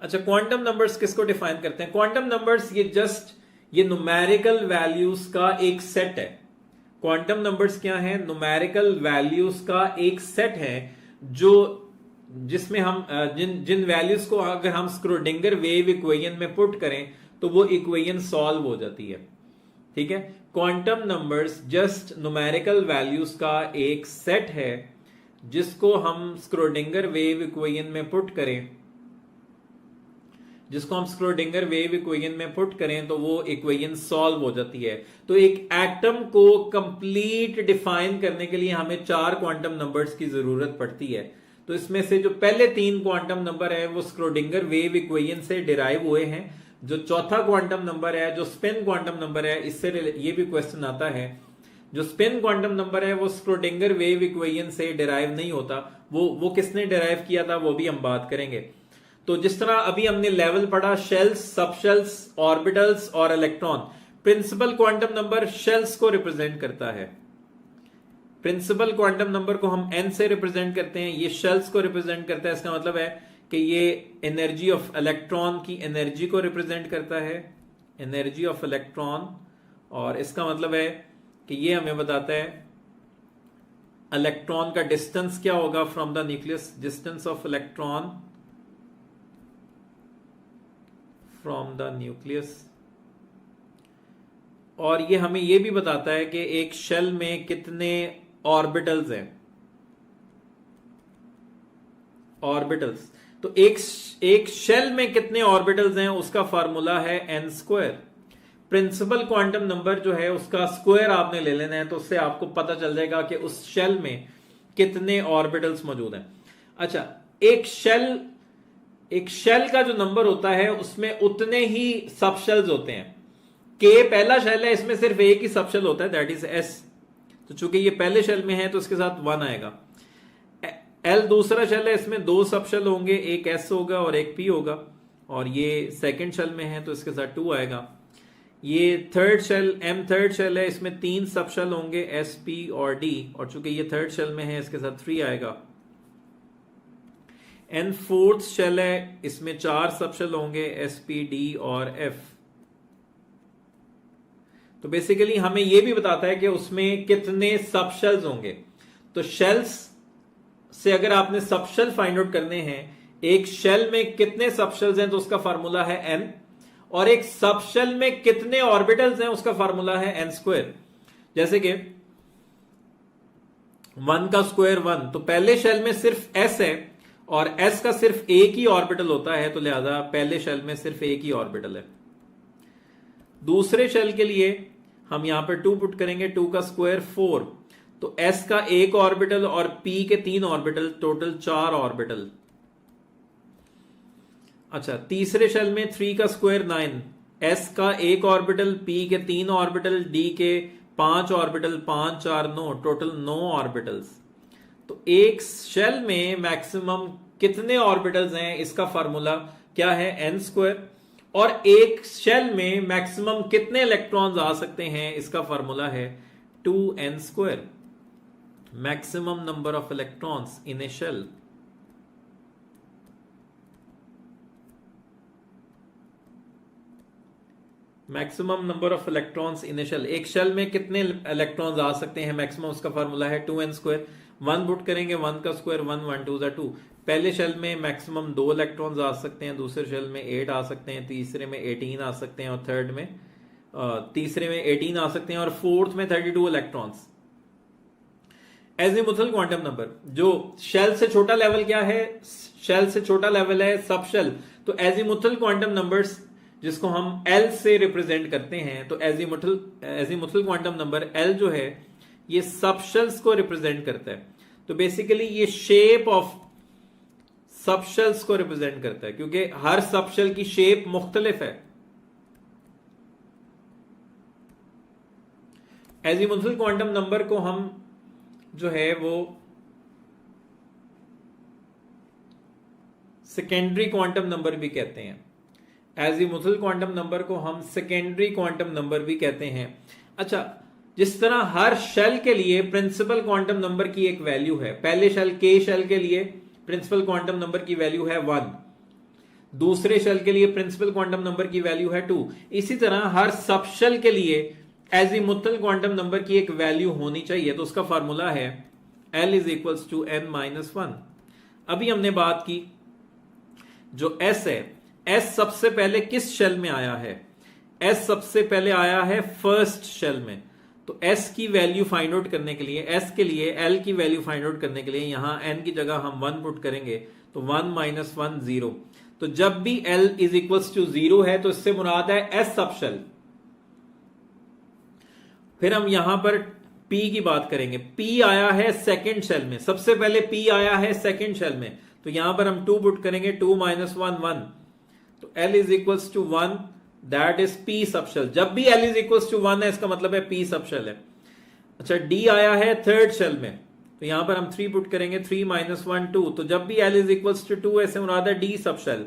अच्छा, quantum numbers किसको define करते हैं? क्वांटम नंबर्स ये न्यूमेरिकल वैल्यूज का एक सेट है। क्वांटम नंबर्स क्या है? न्यूमेरिकल वैल्यूज का एक सेट है जो जिसमें हम जिन वैल्यूज को अगर हम स्क्रोडिंगर वेव इक्वेशन में पुट करें तो वो इक्वेशन सॉल्व हो जाती है। ठीक है, quantum numbers just numerical values का एक सेट है जिसको हम स्क्रोडिंगर वेव इक्वेशन में पुट करें तो वो इक्वेशन सॉल्व हो जाती है। तो एक एटम को कंप्लीट डिफाइन करने के लिए हमें 4 क्वांटम नंबर्स की जरूरत पड़ती है। तो इसमें से जो पहले 3 क्वांटम नंबर है वो स्क्रोडिंगर वेव इक्वेशन से डिराइव हुए हैं। जो चौथा क्वांटम नंबर है, जो स्पिन क्वांटम नंबर है, इससे ये भी क्वेश्चन आता है, जो स्पिन क्वांटम नंबर है वो स्क्रोडिंगर वेव इक्वेशन से डिराइव नहीं होता। वो किसने डिराइव किया था वो भी हम बात करेंगे। तो जिस तरह अभी हमने लेवल पढ़ा, शेल्स, सबशेल्स, ऑर्बिटल्स और electron. Principal quantum number shells को रिप्रेजेंट करता है। प्रिंसिपल क्वांटम नंबर को हम n से रिप्रेजेंट करते हैं, ये शेल्स को रिप्रेजेंट करता है। इसका मतलब है कि ये एनर्जी ऑफ इलेक्ट्रॉन की एनर्जी को रिप्रेजेंट करता है, एनर्जी ऑफ इलेक्ट्रॉन। और इसका मतलब है कि ये हमें बताता है इलेक्ट्रॉन का डिस्टेंस क्या होगा from the nucleus, distance of electron from the nucleus. और ये हमें ये भी बताता है कि एक शेल में कितने ऑर्बिटल्स हैं, ऑर्बिटल्स। तो एक शेल में कितने ऑर्बिटल्स हैं उसका फार्मूला है n²। प्रिंसिपल क्वांटम नंबर जो है उसका स्क्वायर आपने ले लेना है, तो उससे आपको पता चल जाएगा कि उस शेल में कितने ऑर्बिटल्स मौजूद हैं। अच्छा, एक शेल का जो नंबर होता है उसमें उतने ही सबशेल्स होते हैं। के पहला शेल है, इसमें सिर्फ एक ही सबशेल होता है, दैट इज s। तो चूंकि ये पहले शेल में है तो इसके साथ 1 आएगा। L दूसरा शेल है, इसमें 2 सबशेल होंगे, एक s होगा और एक p होगा। और ये सेकंड शेल में है तो इसके साथ 2 आएगा। ये थर्ड शेल है, इसमें 3 सबशेल होंगे, s, p और d। और चूंकि ये थर्ड शेल में है इसके साथ 3 आएगा। n फोर्थ शेल है, इसमें 4 सबशेल होंगे, s, p, d और f। तो बेसिकली हमें यह भी बताता है कि उसमें कितने सबशेल्स होंगे। तो शेल्स से अगर आपने सबशेल फाइंड आउट करने हैं, एक शेल में कितने सबशेल्स हैं तो उसका फार्मूला है n, और एक सबशेल में कितने ऑर्बिटल्स हैं उसका फार्मूला है n²। जैसे कि 1 का स्क्वायर 1, तो पहले शेल में सिर्फ s है और s का सिर्फ एक ही ऑर्बिटल होता है, तो लिहाजा पहले शेल में सिर्फ एक ही ऑर्बिटल है। दूसरे शेल के लिए हम यहां पर 2 पुट करेंगे, 2 का स्क्वायर 4, तो s का एक ऑर्बिटल और p के 3 ऑर्बिटल, टोटल 4 ऑर्बिटल। अच्छा, तीसरे शेल में 3 का स्क्वायर 9, s का एक ऑर्बिटल, p के 3 ऑर्बिटल, d के 5 ऑर्बिटल, 5 4 9, टोटल 9 ऑर्बिटल्स। तो एक शेल में मैक्सिमम कितने ऑर्बिटल्स हैं इसका फार्मूला क्या है? n²। और एक शेल में मैक्सिमम कितने इलेक्ट्रॉन्स आ सकते हैं इसका फार्मूला है 2n²। Maximum number of electrons in a shell. Maximum number of electrons in a shell, एक शेल में कितने इलेक्ट्रॉन्स आ सकते हैं मैक्सिमम, उसका फार्मूला है 2n²। 1 पुट करेंगे, 1 का स्क्वायर 1, 1 2 2। पहले शेल में मैक्सिमम 2 इलेक्ट्रॉन्स आ सकते हैं, दूसरे शेल में 8 आ सकते हैं, तीसरे में 18 आ सकते हैं, और थर्ड में तीसरे में 18 आ सकते हैं, और फोर्थ में 32 इलेक्ट्रॉन्स। एजीमुथल क्वांटम नंबर, जो शेल से छोटा लेवल क्या है? शेल से छोटा लेवल है सबशेल। तो एजीमुथल क्वांटम नंबर्स जिसको हम L से रिप्रेजेंट करते हैं, तो एजीमुथल क्वांटम नंबर L जो है ये सबशेल्स को रिप्रेजेंट करता है। तो बेसिकली ये शेप ऑफ सबशेल्स को रिप्रेजेंट करता है, क्योंकि हर सबशेल की शेप मुख्तलिफ है। एजीमुथल क्वांटम नंबर को हम जो है वो सेकेंडरी क्वांटम नंबर भी कहते हैं। एजीमुथल क्वांटम नंबर को हम सेकेंडरी क्वांटम नंबर भी कहते हैं। अच्छा, जिस तरह हर शेल के लिए प्रिंसिपल क्वांटम नंबर की एक वैल्यू है, पहले शेल के शेल के लिए प्रिंसिपल क्वांटम नंबर की वैल्यू है 1। दूसरे शेल के लिए प्रिंसिपल क्वांटम नंबर की वैल्यू है 2। इसी तरह हर सब शेल के लिए एजीमुथल क्वांटम नंबर की एक वैल्यू होनी चाहिए, तो उसका फार्मूला है L is equals to n-1। अभी हमने बात की जो S है, S सबसे पहले किस शेल में आया है? S सबसे पहले आया है फर्स्ट शेल में। तो S की वैल्यू फाइंड आउट करने के लिए, S के लिए L की वैल्यू फाइंड आउट करने के लिए यहां n की जगह हम 1 पुट करेंगे, तो 1 - 1 0। तो जब भी L इज इक्वल्स टू 0 है तो इससे मुराद है S सब शेल। फिर हम यहां पर P की बात करेंगे। P आया है सेकेंड शेल में, सबसे पहले P आया है सेकेंड शेल में, तो यहां पर हम 2 पुट करेंगे, 2 - 1 1। तो L is equals to 1, that is P subshell. जब भी L इज इक्वल्स टू 1 है इसका मतलब है P सब शेल है। अच्छा, D आया है थर्ड शेल में, तो यहां पर हम 3 पुट करेंगे, 3 - 1 2। तो जब भी L इज इक्वल्स टू 2 ऐसे मुराद है D सब शेल।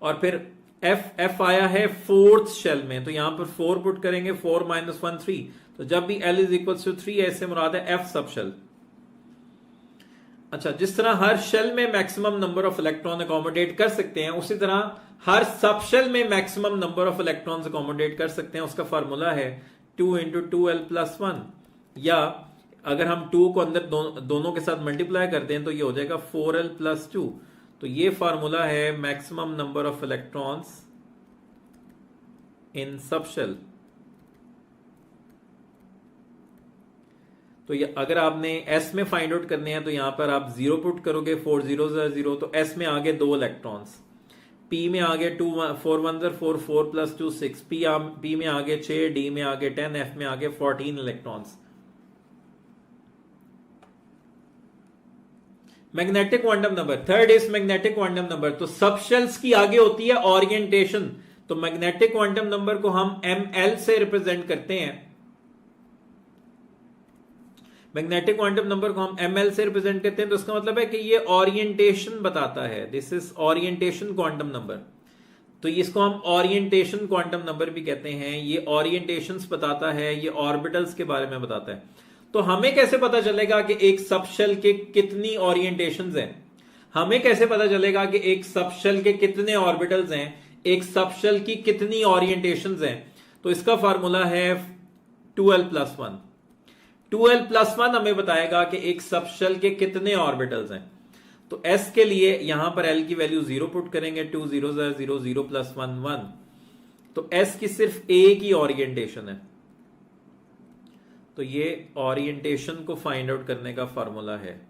और फिर F आया है फोर्थ शेल में, तो यहां पर 4 पुट करेंगे, 4 - 1 3। तो जब भी L इज इक्वल्स टू 3 ऐसे मुराद है F सब शेल। अच्छा, जिस तरह हर शेल में maximum number of electron accommodate कर सकते हैं, उसी तरह हर सब शेल में maximum number of electrons accommodate कर सकते हैं। उसका फार्मूला है 2 × 2L + 1, या अगर हम 2 को अंदर दोनों के साथ मल्टीप्लाई करते हैं तो ये हो जाएगा 4L + 2। तो ये फार्मूला है maximum number of electrons in subshell. तो ये अगर आपने S में फाइंड आउट करने हैं तो यहां पर आप 0 पुट करोगे, 4 0 0, तो S में आगे 2 इलेक्ट्रॉन्स, P में आगे 2 4 1 4 4 + 2 6, P में आगे 6, D में आगे 10, F में आगे 14 electrons. Magnetic quantum number, third is magnetic quantum number. तो सब शेल्स की आगे होती है ओरिएंटेशन, तो मैग्नेटिक क्वांटम नंबर को हम ml से रिप्रेजेंट करते हैं। मैग्नेटिक क्वांटम नंबर को हम ml से रिप्रेजेंट करते हैं, तो इसका मतलब है कि ये ओरिएंटेशन बताता है। This is orientation quantum number. तो इसको हम ओरिएंटेशन क्वांटम नंबर भी कहते हैं। ये ओरिएंटेशंस बताता है, ये ऑर्बिटल्स के बारे में बताता है। तो हमें कैसे पता चलेगा कि एक सब शेल के कितनी ओरिएंटेशंस हैं? हमें कैसे पता चलेगा कि एक सब शेल के कितने ऑर्बिटल्स हैं, एक सब शेल की कितनी ओरिएंटेशंस हैं? तो इसका फार्मूला है 2L + 1। 2L + 1 हमें बताएगा कि एक सब शेल के कितने ऑर्बिटल्स हैं। तो S के लिए यहां पर L की वैल्यू 0 पुट करेंगे, 2 0 0 0 + 1 1। तो S की सिर्फ एक ही ओरिएंटेशन है, तो ये ओरिएंटेशन को फाइंड आउट करने का फार्मूला है।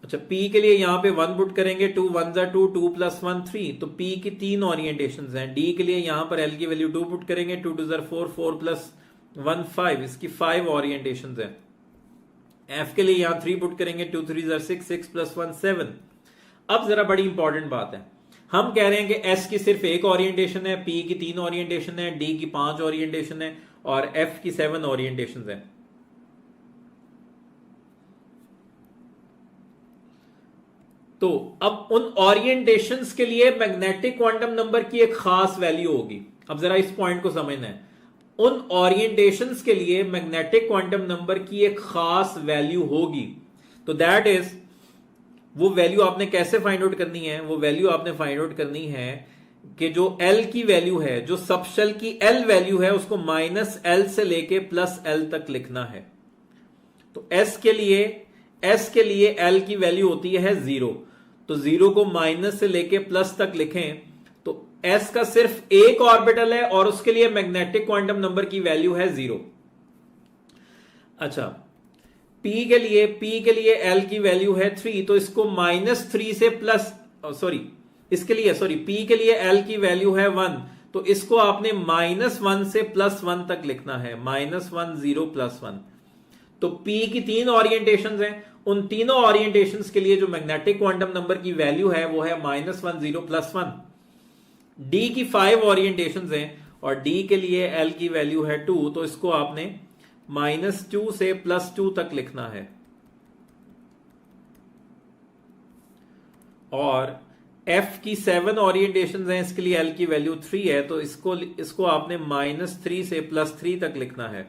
अच्छा, P के लिए यहां पे 1 पुट करेंगे, 2 1 2 2 + 1 3। तो P की 3 ओरिएंटेशंस हैं। D के लिए यहां पर L की वैल्यू 2 पुट करेंगे, 2 2 4 4 + 1 5, इसकी 5 ओरिएंटेशंस हैं। F के लिए यहां 3 पुट करेंगे, 2 3 6 6 + 1 7। अब जरा बड़ी इंपॉर्टेंट बात है, हम कह रहे हैं कि S की सिर्फ एक ओरिएंटेशन है, P की 3 ओरिएंटेशन है, D की 5 ओरिएंटेशन है और F की 7 ओरिएंटेशन है। तो अब उन ओरिएंटेशंस के लिए मैग्नेटिक क्वांटम नंबर की एक खास वैल्यू होगी। अब जरा इस पॉइंट को समझना है, उन ओरिएंटेशंस के लिए मैग्नेटिक क्वांटम नंबर की एक खास वैल्यू होगी। तो दैट इज, वो वैल्यू आपने कैसे फाइंड आउट करनी है? वो वैल्यू आपने फाइंड आउट करनी है कि जो L की वैल्यू है, जो सब शेल की L वैल्यू है, उसको -L से लेके +L तक लिखना है। तो S के लिए L की वैल्यू होती है 0, तो 0 को माइनस से लेके प्लस तक लिखें तो S का सिर्फ एक ऑर्बिटल है और उसके लिए मैग्नेटिक क्वांटम नंबर की वैल्यू है 0। अच्छा, P के लिए L की वैल्यू है 3, तो इसको -3 से P के लिए L की वैल्यू है 1, तो इसको आपने -1 से +1 तक लिखना है, -1 0 +1। तो P की 3 ओरिएंटेशंस हैं, उन तीनों ओरिएंटेशंस के लिए जो मैग्नेटिक क्वांटम नंबर की वैल्यू है वो है -1 0 +1। D की 5 ओरिएंटेशंस हैं और D के लिए L की वैल्यू है 2, तो इसको आपने -2 से +2 तक लिखना है। और F की 7 ओरिएंटेशंस हैं, इसके लिए L की वैल्यू 3 है, तो इसको आपने -3 से +3 तक लिखना है।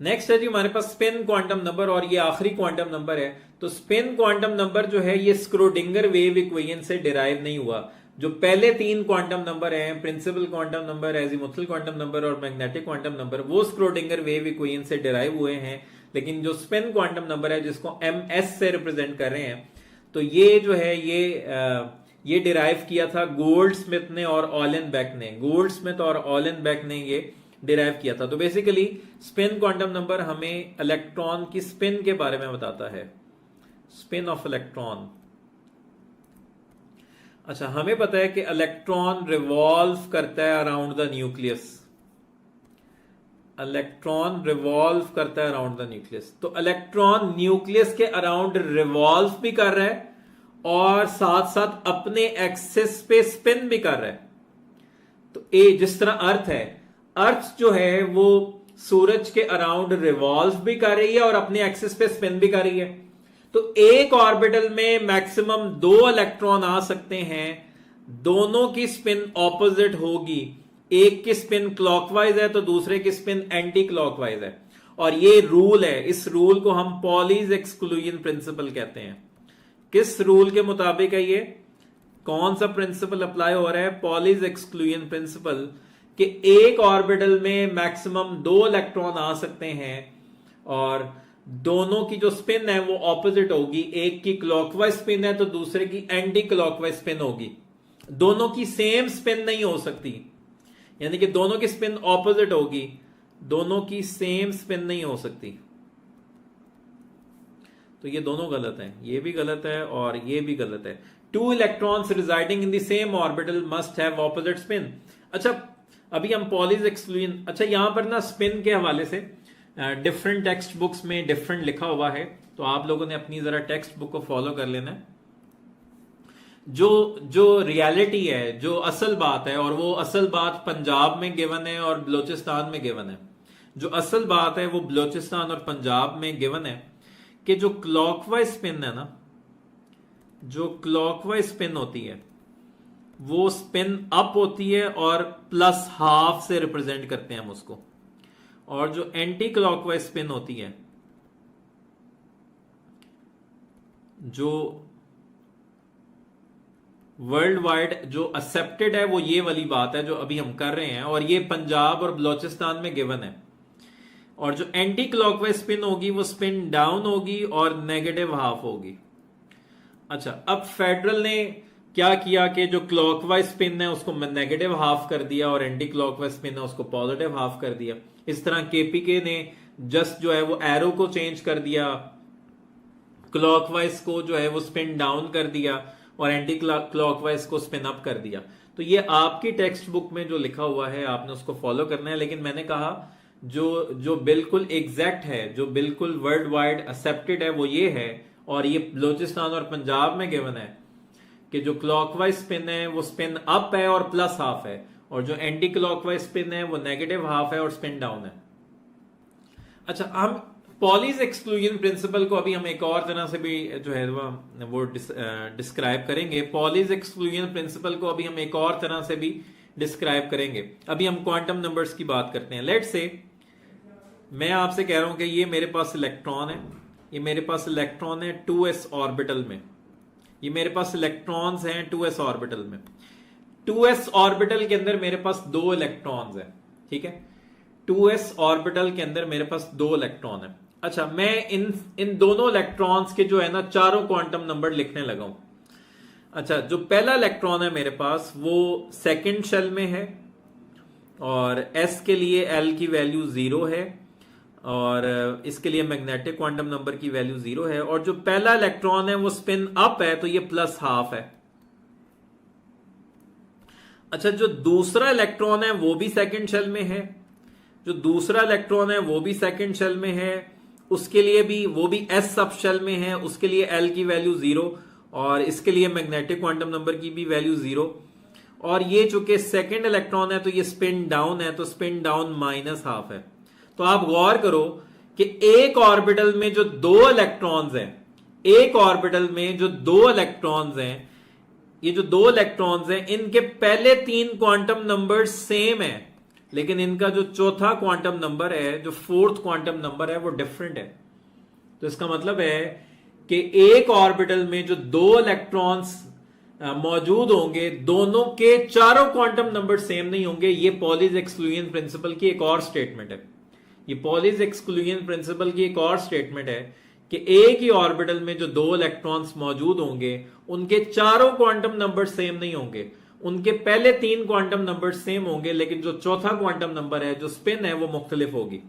नेक्स्ट है जी हमारे पास स्पिन क्वांटम नंबर, और ये आखिरी क्वांटम नंबर है। तो स्पिन क्वांटम नंबर जो है ये स्क्रोडिंगर वेव इक्वेशन से डिराइव नहीं हुआ। जो पहले तीन क्वांटम नंबर हैं, principal quantum number, azimuthal quantum number और मैग्नेटिक क्वांटम नंबर, वो स्क्रोडिंगर वेव इक्वेशन से डिराइव हुए हैं। लेकिन जो स्पिन क्वांटम नंबर है जिसको ms से रिप्रेजेंट कर रहे हैं, तो ये जो है ये डिराइव किया था गोल्डस्मिथ ने और ऑलेनबेक ने। गोल्डस्मिथ और ऑलेनबेक ने ये डिराइव किया था। तो बेसिकली स्पिन क्वांटम नंबर हमें इलेक्ट्रॉन की स्पिन के बारे में बताता है, स्पिन ऑफ इलेक्ट्रॉन। अच्छा, हमें पता है कि इलेक्ट्रॉन रिवॉल्व करता है around the nucleus. Electron revolve करता है अराउंड द न्यूक्लियस। तो इलेक्ट्रॉन न्यूक्लियस के अराउंड रिवॉल्व भी कर रहा है और साथ साथ अपने एक्सिस पे स्पिन भी कर रहा है। तो जिस तरह अर्थ है, अर्थ जो है वो सूरज के अराउंड रिवॉल्व भी कर रही है और अपने एक्सिस पे स्पिन भी कर रही है। तो एक ऑर्बिटल में मैक्सिमम 2 इलेक्ट्रॉन आ सकते हैं, दोनों की स्पिन ऑपोजिट होगी। एक की स्पिन क्लॉकवाइज है तो दूसरे की स्पिन एंटी क्लॉकवाइज है। और ये रूल है, इस रूल को हम पॉलीज एक्सक्लूजन प्रिंसिपल कहते हैं। किस रूल के मुताबिक है ये? कौन सा प्रिंसिपल अप्लाई हो रहा है? पॉलीज एक्सक्लूजन प्रिंसिपल, कि एक ऑर्बिटल में मैक्सिमम 2 इलेक्ट्रॉन आ सकते हैं और दोनों की जो स्पिन है वो ऑपोजिट होगी। एक की क्लॉकवाइज स्पिन है तो दूसरे की एंटी क्लॉकवाइज स्पिन होगी। दोनों की सेम स्पिन नहीं हो सकती, यानी कि दोनों की स्पिन ऑपोजिट होगी, दोनों की सेम स्पिन नहीं हो सकती। तो ये दोनों गलत है, ये भी गलत है और ये भी गलत है। 2 electrons residing in the same orbital must have opposite spin. अच्छा, अभी हम पॉलीज एक्सक्लूजन, अच्छा यहां पर ना स्पिन के हवाले से डिफरेंट टेक्स्ट बुक्स में डिफरेंट लिखा हुआ है, तो आप लोगों ने अपनी जरा टेक्स्ट बुक को फॉलो कर लेना है। जो रियलिटी है, जो असल बात है, और वो असल बात पंजाब में गिवन है और बलोचिस्तान में गिवन है। जो असल बात है वो बलोचिस्तान और पंजाब में गिवन है कि जो क्लॉकवाइज स्पिन है ना, जो क्लॉकवाइज स्पिन होती है वो स्पिन अप होती है और +½ से रिप्रेजेंट करते हैं हम उसको। और जो एंटी क्लॉकवाइज स्पिन होती है, जो वर्ल्ड वाइड जो एक्सेप्टेड है, वो ये वाली बात है जो अभी हम कर रहे हैं, और ये पंजाब और बलोचिस्तान में गिवन है। और जो एंटी क्लॉकवाइज स्पिन होगी वो स्पिन डाउन होगी और -½ होगी। अच्छा, अब फेडरल ने क्या किया कि जो क्लॉकवाइज स्पिन है उसको -½ कर दिया और एंटी क्लॉकवाइज स्पिन है उसको +½ कर दिया। इस तरह केपीके ने जस्ट जो है वो एरो को चेंज कर दिया, क्लॉकवाइज को जो है वो स्पिन डाउन कर दिया और एंटी क्लॉकवाइज को स्पिन अप कर दिया। तो ये आपकी टेक्स्ट बुक में जो लिखा हुआ है आपने उसको फॉलो करना है। लेकिन मैंने कहा जो बिल्कुल एग्जैक्ट है, जो बिल्कुल वर्ल्ड वाइड एक्सेप्टेड है, वो ये है, और ये बलोचिस्तान और पंजाब में गिवन है कि जो क्लॉकवाइज स्पिन है वो स्पिन अप है और +½ है, और जो एंटी क्लॉकवाइज स्पिन है वो -½ है और स्पिन डाउन है। अच्छा, हम पॉलीज एक्सक्लूजन प्रिंसिपल को अभी हम एक और तरह से भी जो है वो डिस्क्राइब करेंगे। पॉलीज एक्सक्लूजन प्रिंसिपल को अभी हम एक और तरह से भी डिस्क्राइब करेंगे। अभी हम क्वांटम नंबर्स की बात करते हैं। लेट्स से मैं आपसे कह रहा हूं कि ये मेरे पास इलेक्ट्रॉन है, ये मेरे पास इलेक्ट्रॉन है 2s ऑर्बिटल में, ये मेरे पास इलेक्ट्रॉन्स हैं 2s ऑर्बिटल में। 2s ऑर्बिटल के अंदर मेरे पास 2 इलेक्ट्रॉन्स हैं, ठीक है। 2s ऑर्बिटल के अंदर मेरे पास 2 इलेक्ट्रॉन है। अच्छा, मैं इन दोनों इलेक्ट्रॉन्स के जो है ना चारों क्वांटम नंबर लिखने लगा हूं। अच्छा, जो पहला इलेक्ट्रॉन है मेरे पास वो सेकंड शेल में है और s के लिए l की वैल्यू 0 है और इसके लिए मैग्नेटिक क्वांटम नंबर की वैल्यू 0 है। और जो पहला इलेक्ट्रॉन है वो स्पिन अप है तो ये +½ है। अच्छा, जो दूसरा इलेक्ट्रॉन है वो भी सेकंड शेल में है, जो दूसरा इलेक्ट्रॉन है वो भी सेकंड शेल में है, उसके लिए भी वो भी s सब शेल में है, उसके लिए l की वैल्यू 0 और इसके लिए मैग्नेटिक क्वांटम नंबर की भी वैल्यू 0। और ये चूंकि सेकंड इलेक्ट्रॉन है तो ये स्पिन डाउन है, तो स्पिन डाउन -½ है। तो आप गौर करो कि एक ऑर्बिटल में जो 2 इलेक्ट्रॉन्स हैं, एक ऑर्बिटल में जो 2 इलेक्ट्रॉन्स हैं, ये जो 2 इलेक्ट्रॉन्स हैं इनके पहले 3 क्वांटम नंबर सेम है। लेकिन इनका जो चौथा क्वांटम नंबर है, जो फोर्थ क्वांटम नंबर है, वो डिफरेंट है। तो इसका मतलब है कि एक ऑर्बिटल में जो दो इलेक्ट्रॉन्स मौजूद होंगे, दोनों के चारों क्वांटम नंबर सेम नहीं होंगे। ये पॉलीज एक्सक्लूजन प्रिंसिपल की एक और स्टेटमेंट है। ये पॉलीज एक्सक्लूजन प्रिंसिपल की एक और स्टेटमेंट है कि एक ही ऑर्बिटल में जो दो इलेक्ट्रॉन्स मौजूद होंगे, उनके चारों क्वांटम नंबर सेम नहीं होंगे। उनके पहले तीन क्वांटम नंबर सेम होंगे, लेकिन जो चौथा क्वांटम नंबर है, जो स्पिन है, वो मुख्तलिफ होगी।